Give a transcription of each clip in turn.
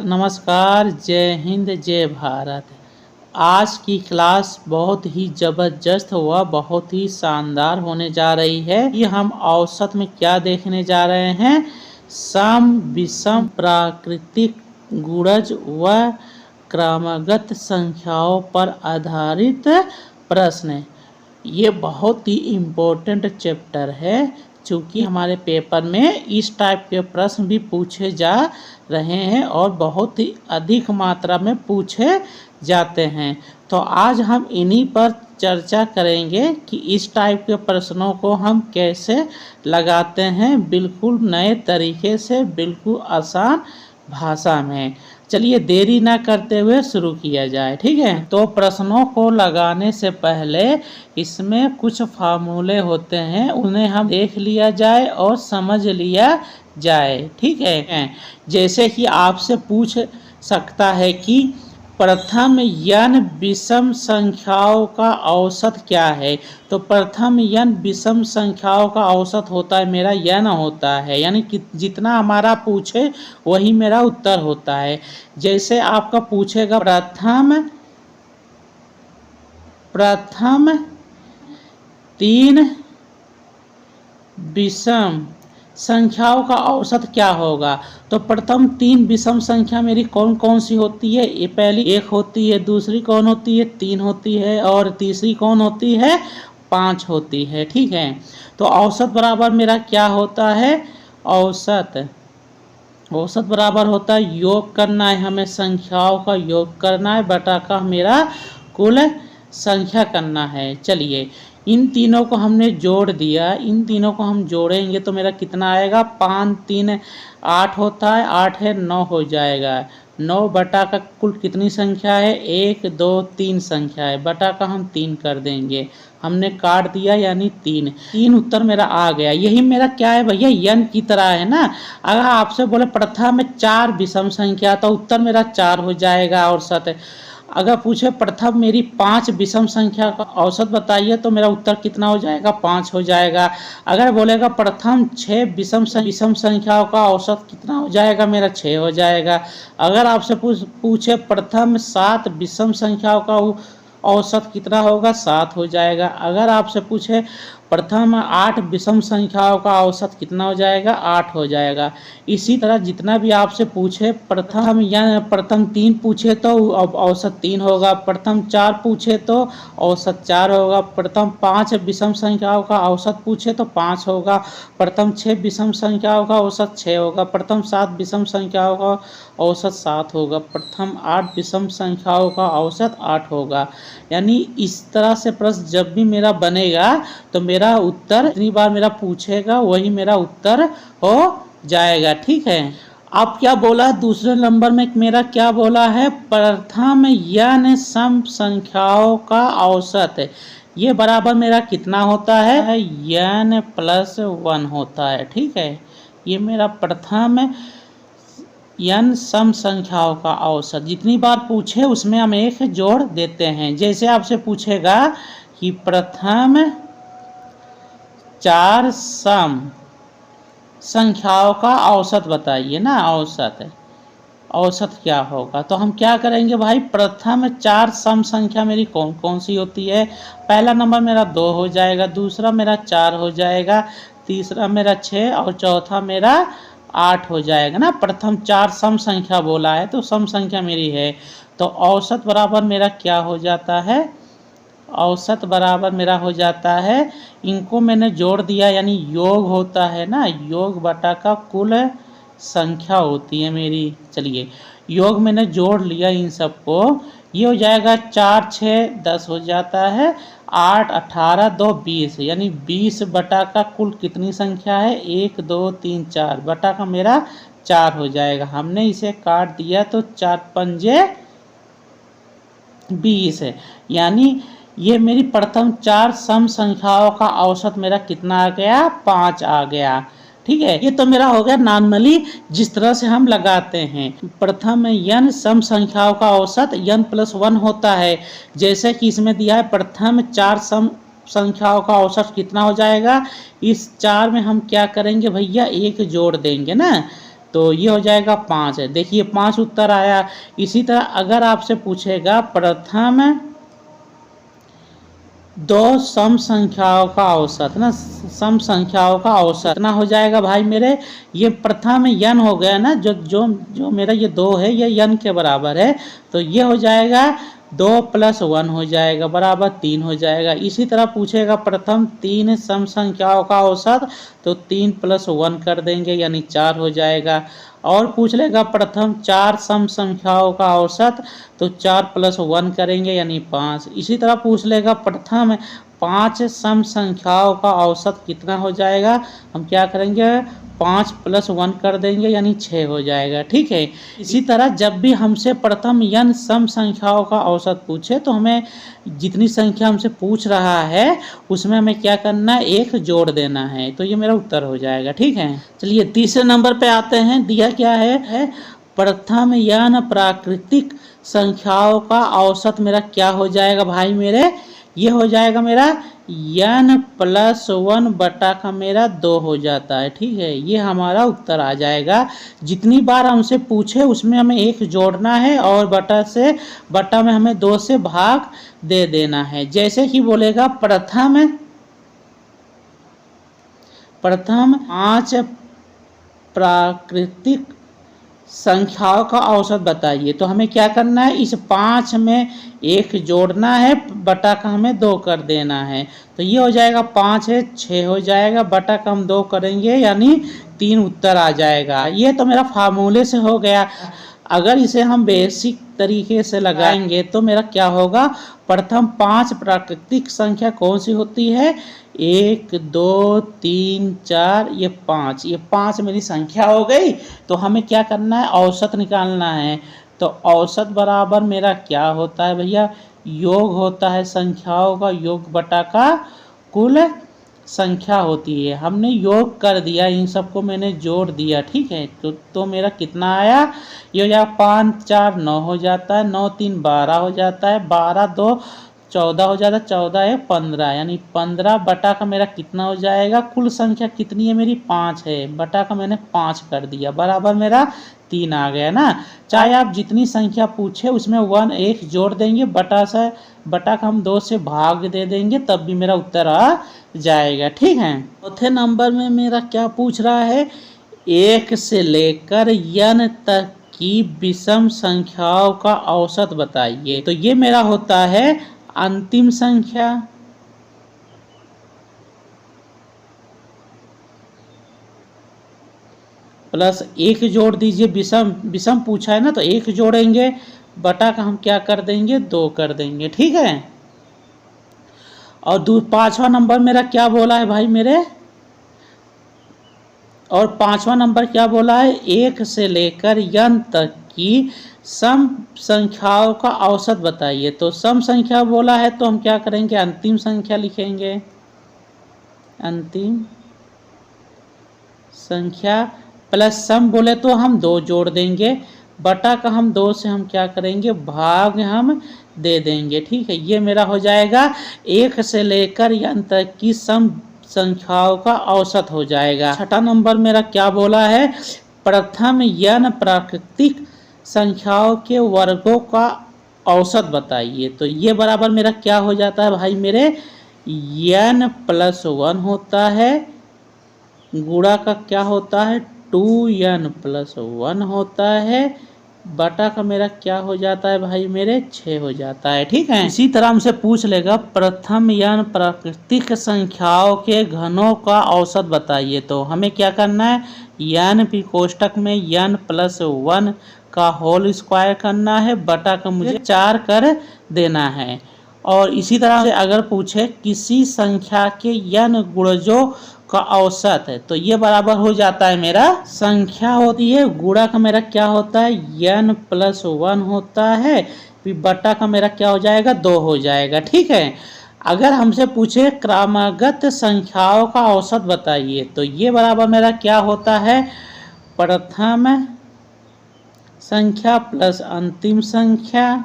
नमस्कार, जय हिंद, जय भारत। आज की क्लास बहुत ही ज़बरदस्त व बहुत ही शानदार होने जा रही है। कि हम औसत में क्या देखने जा रहे हैं, सम विषम प्राकृतिक गुणज व क्रमगत संख्याओं पर आधारित प्रश्न। ये बहुत ही इम्पोर्टेंट चैप्टर है, क्योंकि हमारे पेपर में इस टाइप के प्रश्न भी पूछे जा रहे हैं और बहुत ही अधिक मात्रा में पूछे जाते हैं। तो आज हम इन्हीं पर चर्चा करेंगे कि इस टाइप के प्रश्नों को हम कैसे लगाते हैं, बिल्कुल नए तरीके से, बिल्कुल आसान भाषा में। चलिए देरी ना करते हुए शुरू किया जाए, ठीक है। तो प्रश्नों को लगाने से पहले इसमें कुछ फार्मूले होते हैं, उन्हें हम देख लिया जाए और समझ लिया जाए, ठीक है। जैसे कि आपसे पूछ सकता है कि प्रथम n विषम संख्याओं का औसत क्या है। तो प्रथम n विषम संख्याओं का औसत होता है मेरा n होता है, यानी कि जितना हमारा पूछे वही मेरा उत्तर होता है। जैसे आपका पूछेगा प्रथम 3 विषम संख्याओं का औसत क्या होगा। तो प्रथम 3 विषम संख्या मेरी कौन कौन सी होती है। ये पहली 1 होती है, दूसरी कौन होती है 3 होती है, और तीसरी कौन होती है 5 होती है, ठीक है। तो औसत बराबर मेरा क्या होता है, औसत बराबर होता है योग करना है, हमें संख्याओं का योग करना है बटा का मेरा कुल संख्या करना है। चलिए इन तीनों को हमने जोड़ दिया, इन तीनों को हम जोड़ेंगे तो मेरा कितना आएगा, 5 3 8 होता है, 8 है 9 हो जाएगा। 9 बटा का कुल कितनी संख्या है, 1 2 3 संख्या है, बटा का हम 3 कर देंगे, हमने काट दिया यानी 3 उत्तर मेरा आ गया। यही मेरा क्या है भैया, n की तरह है ना। अगर आपसे बोले प्रथम 4 विषम संख्या तो उत्तर मेरा 4 हो जाएगा औसत। अगर पूछे प्रथम मेरी 5 विषम संख्या का औसत बताइए तो मेरा उत्तर कितना हो जाएगा, 5 हो जाएगा। अगर बोलेगा प्रथम 6 विषम संख्याओं का औसत कितना हो जाएगा, मेरा 6 हो जाएगा। अगर आपसे पूछे प्रथम 7 विषम संख्याओं का औसत कितना होगा, 7 हो जाएगा। अगर आपसे पूछे प्रथम 8 विषम संख्याओं का औसत कितना हो जाएगा, 8 हो जाएगा। इसी तरह जितना भी आपसे पूछे प्रथम 3 पूछे तो औसत 3 होगा, प्रथम 4 पूछे तो औसत 4 होगा, प्रथम 5 विषम संख्याओं का औसत पूछे तो 5 होगा, प्रथम 6 विषम संख्याओं का औसत 6 होगा, प्रथम 7 विषम संख्याओं का औसत 7 होगा, प्रथम 8 विषम संख्याओं का औसत 8 होगा। यानी इस तरह से प्रश्न जब भी मेरा बनेगा तो मेरा उत्तर जितनी बार मेरा पूछेगा वही मेरा उत्तर हो जाएगा, ठीक है। अब क्या बोला दूसरे नंबर में, मेरा क्या बोला है, प्रथम n सम संख्याओं का औसत। ये बराबर मेरा कितना होता है, n + 1 होता है, ठीक है। ये मेरा प्रथम n सम संख्याओं का औसत, जितनी बार पूछे उसमें हम एक जोड़ देते हैं। जैसे आपसे पूछेगा कि प्रथम 4 सम संख्याओं का औसत बताइए ना, औसत क्या होगा। तो हम क्या करेंगे भाई, प्रथम 4 सम संख्या मेरी कौन कौन सी होती है। पहला नंबर मेरा 2 हो जाएगा, दूसरा मेरा 4 हो जाएगा, तीसरा मेरा 6 और चौथा मेरा 8 हो जाएगा ना। प्रथम 4 सम संख्या बोला है तो सम संख्या मेरी है, तो औसत बराबर मेरा क्या हो जाता है, औसत बराबर मेरा हो जाता है, इनको मैंने जोड़ दिया यानी योग होता है ना, योग बटा का कुल संख्या होती है मेरी। चलिए योग मैंने जोड़ लिया इन सबको, ये हो जाएगा 4 6 10 हो जाता है, 8 18 2 20, यानी 20 बटा का कुल कितनी संख्या है, 1 2 3 4 बटा का मेरा 4 हो जाएगा। हमने इसे काट दिया तो 4 पंजे 20 है, यानी ये मेरी प्रथम 4 सम संख्याओं का औसत मेरा कितना आ गया, 5 आ गया, ठीक है। ये तो मेरा हो गया नॉर्मली जिस तरह से हम लगाते हैं। प्रथम n सम संख्याओं का औसत n + 1 होता है, जैसे कि इसमें दिया है प्रथम 4 सम संख्याओं का औसत कितना हो जाएगा। इस 4 में हम क्या करेंगे भैया, 1 जोड़ देंगे ना, तो ये हो जाएगा 5 है। देखिए 5 उत्तर आया। इसी तरह अगर आपसे पूछेगा प्रथम दो सम संख्याओं का औसत ना, सम संख्याओं का औसत कितना हो जाएगा भाई मेरे, ये प्रथम n हो गया ना, जो जो जो मेरा ये 2 है ये n के बराबर है, तो ये हो जाएगा 2 + 1 हो जाएगा बराबर 3 हो जाएगा। इसी तरह पूछेगा प्रथम 3 सम संख्याओं का औसत, तो 3 + 1 कर देंगे यानी 4 हो जाएगा। और पूछ लेगा प्रथम 4 सम संख्याओं का औसत, तो 4 + 1 करेंगे यानी 5। इसी तरह पूछ लेगा प्रथम 5 सम संख्याओं का औसत कितना हो जाएगा, हम क्या करेंगे 5 + 1 कर देंगे यानी 6 हो जाएगा। ठीक है। इसी तरह जब भी हमसे प्रथम n सम संख्याओं का औसत पूछे तो हमें जितनी संख्या हमसे पूछ रहा है उसमें हमें क्या करना है, एक जोड़ देना है, तो ये मेरा उत्तर हो जाएगा। ठीक है। चलिए तीसरे नंबर पे आते हैं। दिया क्या है प्रथम n प्राकृतिक संख्याओं का औसत मेरा क्या हो जाएगा भाई मेरे, ये हो जाएगा मेरा n + 1 बटा का मेरा 2 हो जाता है। ठीक है, ये हमारा उत्तर आ जाएगा। जितनी बार हमसे पूछे उसमें हमें एक जोड़ना है और बटा में हमें 2 से भाग दे देना है। जैसे कि बोलेगा प्रथम 5 प्राकृतिक संख्याओं का औसत बताइए, तो हमें क्या करना है, इस 5 में एक जोड़ना है, बटा का हमें 2 कर देना है। तो ये हो जाएगा 5 है 6 हो जाएगा, बटा का हम 2 करेंगे यानी 3 उत्तर आ जाएगा। ये तो मेरा फार्मूले से हो गया। अगर इसे हम बेसिक तरीके से लगाएंगे तो मेरा क्या होगा, प्रथम 5 प्राकृतिक संख्या कौन सी होती है, 1 2 3 4, ये 5 मेरी संख्या हो गई। तो हमें क्या करना है, औसत निकालना है। तो औसत बराबर मेरा क्या होता है भैया, योग होता है संख्याओं का योग बटा का कुल संख्या होती है। हमने योग कर दिया, इन सबको मैंने जोड़ दिया। ठीक है, तो मेरा कितना आया, ये हो जाएगा 5 4 9 हो जाता है, 9 3 12 हो जाता है, 12 2 14 हो जाता है, 14 1 15 यानी 15 बटा का मेरा कितना हो जाएगा, कुल संख्या कितनी है मेरी 5 है, बटा का मैंने 5 कर दिया बराबर मेरा 3 आ गया ना। चाहे आप जितनी संख्या पूछे उसमें 1 1 जोड़ देंगे, बटा का हम 2 से भाग दे देंगे, तब भी मेरा उत्तर आ जाएगा। ठीक है। चौथे नंबर में मेरा क्या पूछ रहा है, 1 से लेकर n तक की विषम संख्याओं का औसत बताइए। तो ये मेरा होता है अंतिम संख्या प्लस 1 जोड़ दीजिए, विषम पूछा है ना, तो 1 जोड़ेंगे, बटा का हम क्या कर देंगे 2 कर देंगे। ठीक है। और 5वां नंबर मेरा क्या बोला है भाई मेरे, और 5वां नंबर क्या बोला है, 1 से लेकर n तक की सम संख्याओं का औसत बताइए। तो सम संख्या बोला है तो हम क्या करेंगे, अंतिम संख्या लिखेंगे, अंतिम संख्या प्लस सम बोले तो हम 2 जोड़ देंगे, बटा का हम 2 से हम क्या करेंगे भाग हम दे देंगे। ठीक है, ये मेरा हो जाएगा 1 से लेकर n तक की सम संख्याओं का औसत हो जाएगा। छठा नंबर मेरा क्या बोला है, प्रथम n प्राकृतिक संख्याओं के वर्गों का औसत बताइए। तो ये बराबर मेरा क्या हो जाता है भाई मेरे, n + 1 होता है, गुणा का क्या होता है 2n + 1 होता है, बटा का मेरा क्या हो जाता है भाई मेरे 6 हो जाता है। ठीक है। इसी तरह हमसे पूछ लेगा प्रथम n प्राकृतिक संख्याओं के घनों का औसत बताइए। तो हमें क्या करना है, n भी कोष्टक में n + 1 का होल स्क्वायर करना है, बटा का मुझे 4 कर देना है। और इसी तरह से अगर पूछे किसी संख्या के n गुणजों का औसत है, तो ये बराबर हो जाता है मेरा संख्या होती है, गुणा का मेरा क्या होता है n + 1 होता है, फिर बटा का मेरा क्या हो जाएगा 2 हो जाएगा। ठीक है। अगर हमसे पूछे क्रमागत संख्याओं का औसत बताइए, तो ये बराबर मेरा क्या होता है, प्रथम संख्या प्लस अंतिम संख्या,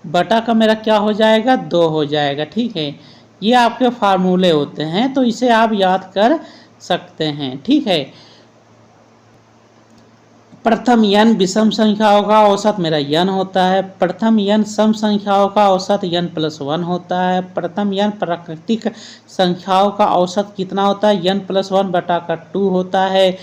बटा का मेरा क्या हो जाएगा 2 हो जाएगा। ठीक है, ये आपके फार्मूले होते हैं, तो इसे आप याद कर सकते हैं। ठीक है। प्रथम n विषम संख्याओं का औसत मेरा n होता है। प्रथम n सम संख्याओं का औसत n+1 होता है। प्रथम n प्राकृतिक संख्याओं का औसत कितना होता है? n+1/2 होता है।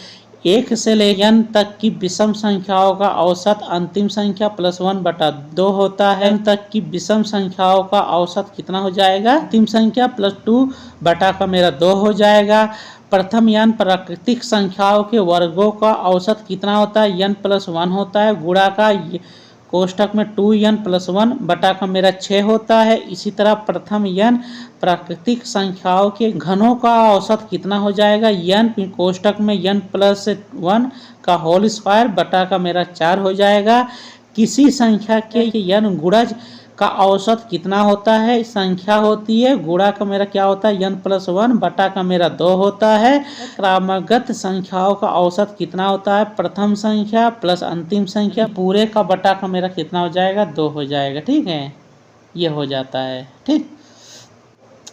1 से ले n तक की विषम संख्याओं का औसत अंतिम संख्या +1/2 होता है। n तक की विषम संख्याओं का औसत कितना हो जाएगा? अंतिम संख्या +2/2 हो जाएगा। प्रथम n प्राकृतिक संख्याओं के वर्गों का औसत कितना होता है? n+1 होता है। गुणा का कोष्ठक में 2n+1/6 होता है। इसी तरह प्रथम n प्राकृतिक संख्याओं के घनों का औसत कितना हो जाएगा? n कोष्ठक में n+1 का होल स्क्वायर बटा का मेरा 4 हो जाएगा। किसी संख्या के n गुणज का औसत कितना होता है? संख्या होती है, गुणा का मेरा क्या होता है? n+1 बटा का मेरा 2 होता है। क्रमगत संख्याओं का औसत कितना होता है? प्रथम संख्या प्लस अंतिम संख्या पूरे का बटा का मेरा कितना हो जाएगा? 2 हो जाएगा। ठीक है, ये हो जाता है। ठीक,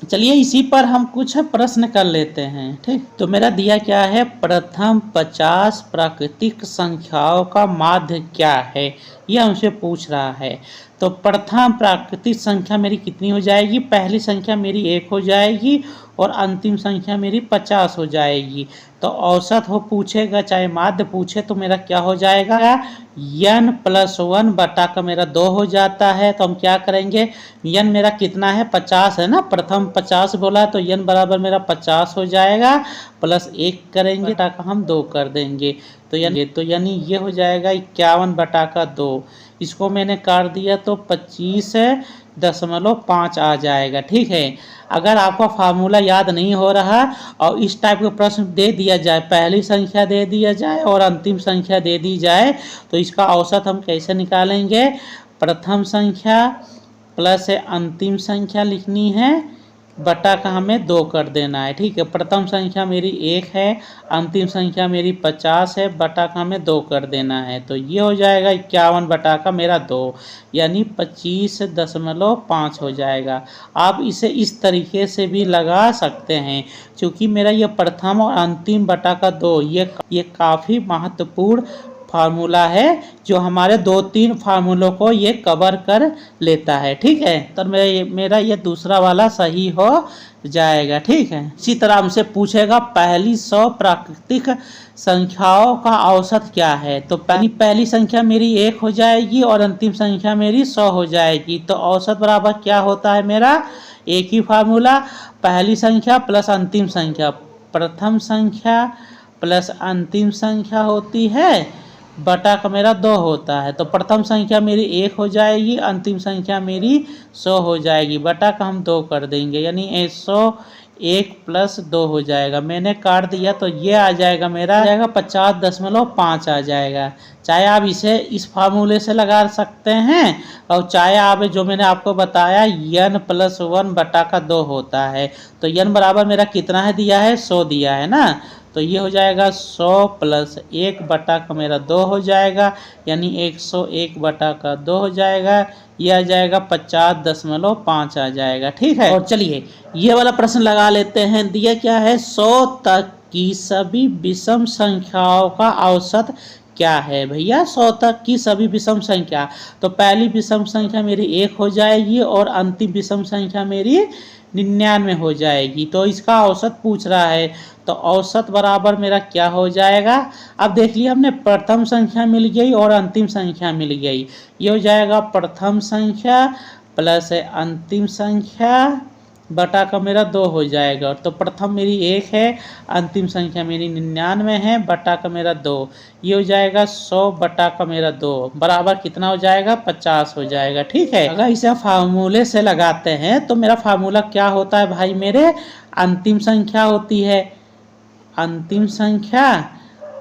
चलिए इसी पर हम कुछ प्रश्न कर लेते हैं। ठीक, तो मेरा दिया क्या है? प्रथम 50 प्राकृतिक संख्याओं का माध्य क्या है, यह हमसे पूछ रहा है। तो प्रथम प्राकृतिक संख्या मेरी कितनी हो जाएगी? पहली संख्या मेरी 1 हो जाएगी और अंतिम संख्या मेरी 50 हो जाएगी। तो औसत हो पूछेगा चाहे माध्य पूछे तो मेरा क्या हो जाएगा? n+1 बटा का मेरा 2 हो जाता है। तो हम क्या करेंगे? n मेरा कितना है? 50 है ना, प्रथम 50 बोला तो n बराबर मेरा 50 हो जाएगा, प्लस 1 करेंगे बटा का हम 2 कर देंगे। तो यानी ये हो जाएगा 51/2। इसको मैंने काट दिया तो 25.5 आ जाएगा। ठीक है, अगर आपका फार्मूला याद नहीं हो रहा और इस टाइप का प्रश्न दे दिया जाए, पहली संख्या दे दिया जाए और अंतिम संख्या दे दी जाए, तो इसका औसत हम कैसे निकालेंगे? प्रथम संख्या प्लस अंतिम संख्या लिखनी है, बटा का हमें 2 कर देना है। ठीक है, प्रथम संख्या मेरी 1 है, अंतिम संख्या मेरी 50 है, बटा का हमें 2 कर देना है। तो ये हो जाएगा 51 बटा का मेरा 2, यानी 25.5 हो जाएगा। आप इसे इस तरीके से भी लगा सकते हैं, क्योंकि मेरा ये प्रथम और अंतिम बटा का 2 ये काफ़ी महत्वपूर्ण फार्मूला है जो हमारे 2-3 फार्मूलों को ये कवर कर लेता है। ठीक है, तो मेरा ये दूसरा वाला सही हो जाएगा। ठीक है, इसी तरह हमसे पूछेगा पहली 100 प्राकृतिक संख्याओं का औसत क्या है। तो पहली संख्या मेरी 1 हो जाएगी और अंतिम संख्या मेरी 100 हो जाएगी। तो औसत बराबर क्या होता है मेरा? एक ही फार्मूला, पहली संख्या प्लस अंतिम संख्या, प्रथम संख्या प्लस अंतिम संख्या होती है बटा का मेरा 2 होता है। तो प्रथम संख्या मेरी 1 हो जाएगी, अंतिम संख्या मेरी 100 हो जाएगी, बटा का हम 2 कर देंगे, यानी 101 + 2 हो जाएगा। मैंने काट दिया तो ये आ जाएगा मेरा 50.5 आ जाएगा। चाहे आप इसे इस फार्मूले से लगा सकते हैं और चाहे आप जो मैंने आपको बताया n+1 बटा का 2 होता है। तो n बराबर मेरा कितना है दिया है? 100 दिया है ना, तो ये हो जाएगा 100 + 1 बटा का मेरा 2 हो जाएगा, यानी 101 बटा का 2 हो जाएगा। ये आ जाएगा 50.5 आ जाएगा। ठीक है, और चलिए ये वाला प्रश्न लगा लेते हैं। दिया क्या है? 100 तक की सभी विषम संख्याओं का औसत क्या है भैया? 100 तक की सभी विषम संख्या, तो पहली विषम संख्या मेरी 1 हो जाएगी और अंतिम विषम संख्या मेरी 99 हो जाएगी। तो इसका औसत पूछ रहा है, तो औसत बराबर मेरा क्या हो जाएगा? अब देख लिया हमने, प्रथम संख्या मिल गई और अंतिम संख्या मिल गई। ये हो जाएगा प्रथम संख्या प्लस अंतिम संख्या बटा का मेरा 2 हो जाएगा। तो प्रथम मेरी 1 है, अंतिम संख्या मेरी 99 है, बटा का मेरा 2। ये हो जाएगा 100 बटा का मेरा 2 बराबर कितना हो जाएगा? 50 हो जाएगा। ठीक है, अगर इसे फार्मूले से लगाते हैं तो मेरा फार्मूला क्या होता है भाई मेरे? अंतिम संख्या होती है, अंतिम संख्या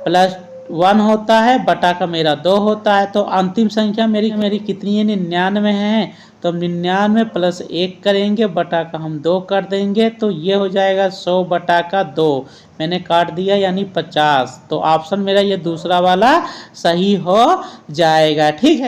+1 होता है, बटा का मेरा 2 होता है। तो अंतिम संख्या मेरी कितनी है? 99 है, तो हम 99 + 1 करेंगे, बटा का हम 2 कर देंगे। तो ये हो जाएगा 100 बटा का 2, मैंने काट दिया, यानी 50। तो ऑप्शन मेरा ये दूसरा वाला सही हो जाएगा। ठीक है।